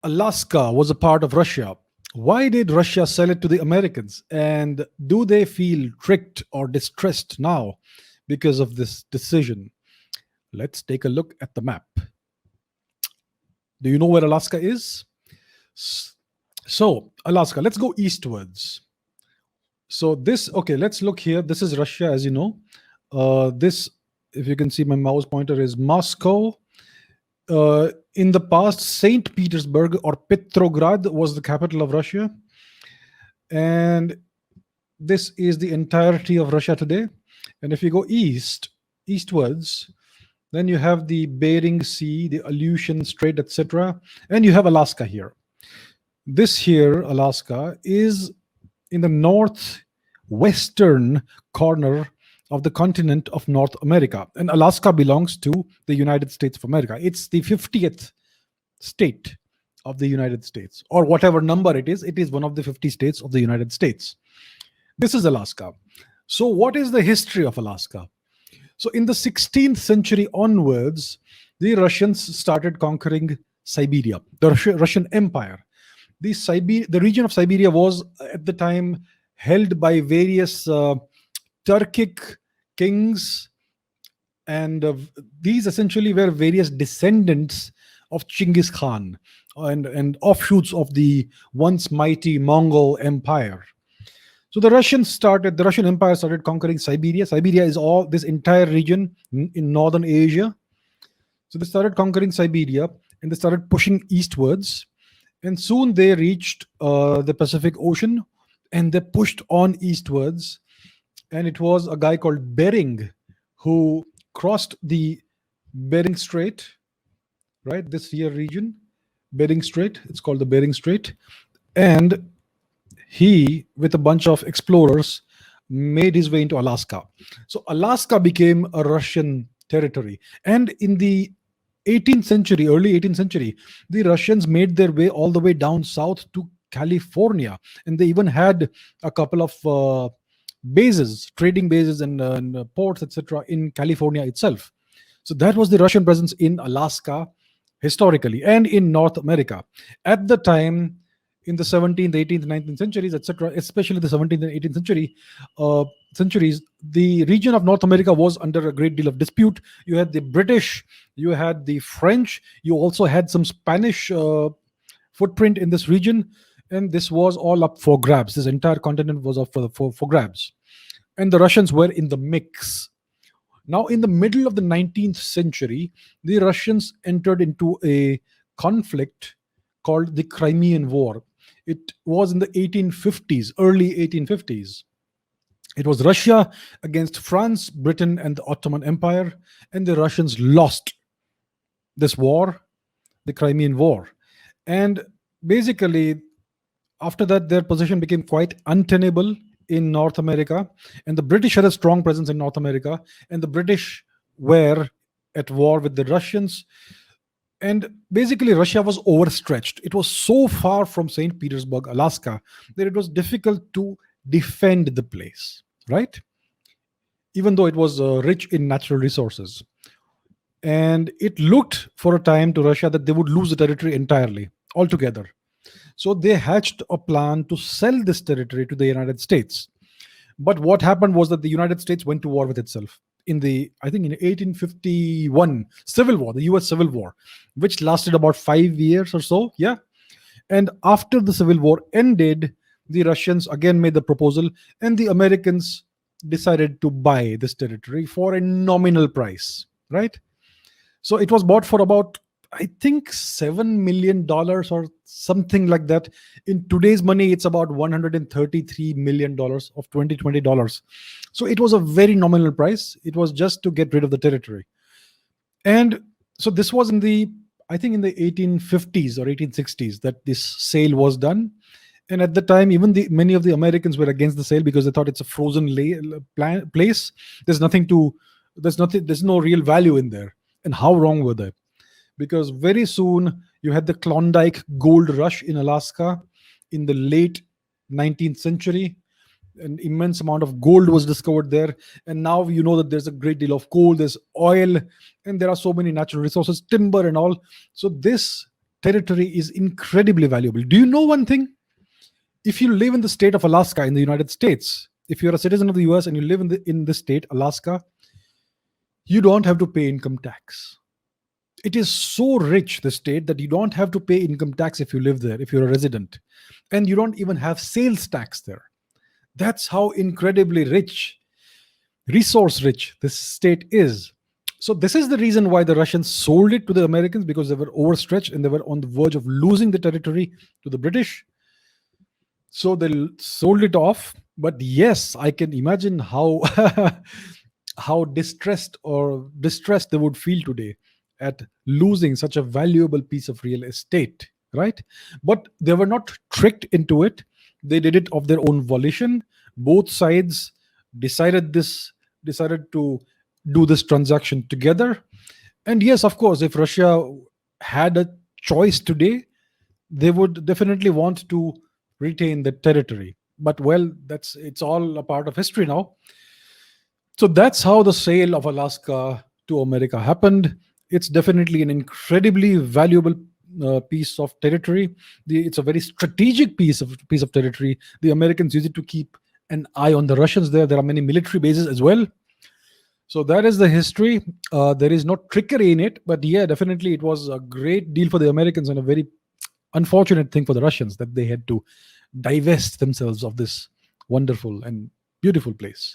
Alaska was a part of Russia. Why did Russia sell it to the Americans? And do they feel tricked or distressed now because of this decision? Let's take a look at the map. Do you know where Alaska is? S- So, Alaska, let's go eastwards. So, okay, let's look here. This is Russia, as you know. This, if you can see my mouse pointer, is Moscow. In the past, St. Petersburg or Petrograd was the capital of Russia. And this is the entirety of Russia today. And if you go eastwards, then you have the Bering Sea, the Aleutian Strait, etc. And you have Alaska here. This here, Alaska, is in the northwestern corner of the continent of North America. And Alaska belongs to the United States of America. It's the 50th state of the United States, or whatever number it is one of the 50 states of the United States. This is Alaska. So, what is the history of Alaska? So, in the 16th century onwards, the Russians started conquering Siberia, the Russian Empire. The region of Siberia was at the time held by various Turkic kings, and these essentially were various descendants of Chinggis Khan and offshoots of the once mighty Mongol Empire. So the Russian Empire started conquering Siberia. Siberia is all this entire region in northern Asia. So they started conquering Siberia and they started pushing eastwards. And soon they reached the Pacific Ocean and they pushed on eastwards. And it was a guy called Bering who crossed the Bering Strait, right? This here region, Bering Strait. It's called the Bering Strait. And he, with a bunch of explorers, made his way into Alaska. So Alaska became a Russian territory. And in the 18th century, early 18th century, the Russians made their way all the way down south to California. And they even had a couple of bases, trading bases and ports, etc., in California itself. So that was the Russian presence in Alaska historically and in North America. At the time, in the 17th, 18th, 19th centuries, etc., especially the 17th and 18th centuries, the region of North America was under a great deal of dispute. You had the British, you had the French, you also had some Spanish footprint in this region, and this was all up for grabs. This entire continent was up for grabs, and the Russians were in the mix. Now, in the middle of the 19th century, the Russians entered into a conflict called the Crimean War. It was in the 1850s, early 1850s. It was Russia against France, Britain, and the Ottoman Empire, and the Russians lost this war, the Crimean War. And basically, after that, their position became quite untenable in North America, and the British had a strong presence in North America, and the British were at war with the Russians. And basically, Russia was overstretched. It was so far from St. Petersburg, Alaska, that it was difficult to defend the place, right? Even though it was rich in natural resources. And it looked for a time to Russia that they would lose the territory entirely, altogether. So they hatched a plan to sell this territory to the United States. But what happened was that the United States went to war with itself I think in 1851 Civil War, the US Civil War, which lasted about 5 years or so. Yeah. And after the Civil War ended, the Russians again made the proposal, and the Americans decided to buy this territory for a nominal price, right? So it was bought for about, I think, $7 million or something like that. In today's money, it's about $133 million of 2020 dollars. So it was a very nominal price. It was just to get rid of the territory. And so this was I think in the 1850s or 1860s that this sale was done. And at the time, even many of the Americans were against the sale because they thought it's a frozen place. There's no real value in there. And how wrong were they? Because very soon you had the Klondike gold rush in Alaska in the late 19th century. An immense amount of gold was discovered there. And now you know that there's a great deal of coal, there's oil, and there are so many natural resources, timber and all. So this territory is incredibly valuable. Do you know one thing? If you live in the state of Alaska in the United States, if you're a citizen of the US and you live in the state, Alaska, you don't have to pay income tax. It is so rich, the state, that you don't have to pay income tax if you live there, if you're a resident. And you don't even have sales tax there. That's how incredibly rich, resource rich this state is. So this is the reason why the Russians sold it to the Americans, because they were overstretched and they were on the verge of losing the territory to the British. So they sold it off. But yes, I can imagine how how distressed they would feel today at losing such a valuable piece of real estate, right? But they were not tricked into it. They did it of their own volition. Both sides decided to do this transaction together. And yes, of course, if Russia had a choice today, they would definitely want to retain the territory. But well, it's all a part of history now. So that's how the sale of Alaska to America happened. It's definitely an incredibly valuable piece of territory. It's a very strategic piece of territory. The Americans use it to keep an eye on the Russians there. There are many military bases as well. So that is the history. There is no trickery in it, but yeah, definitely it was a great deal for the Americans and a very unfortunate thing for the Russians that they had to divest themselves of this wonderful and beautiful place.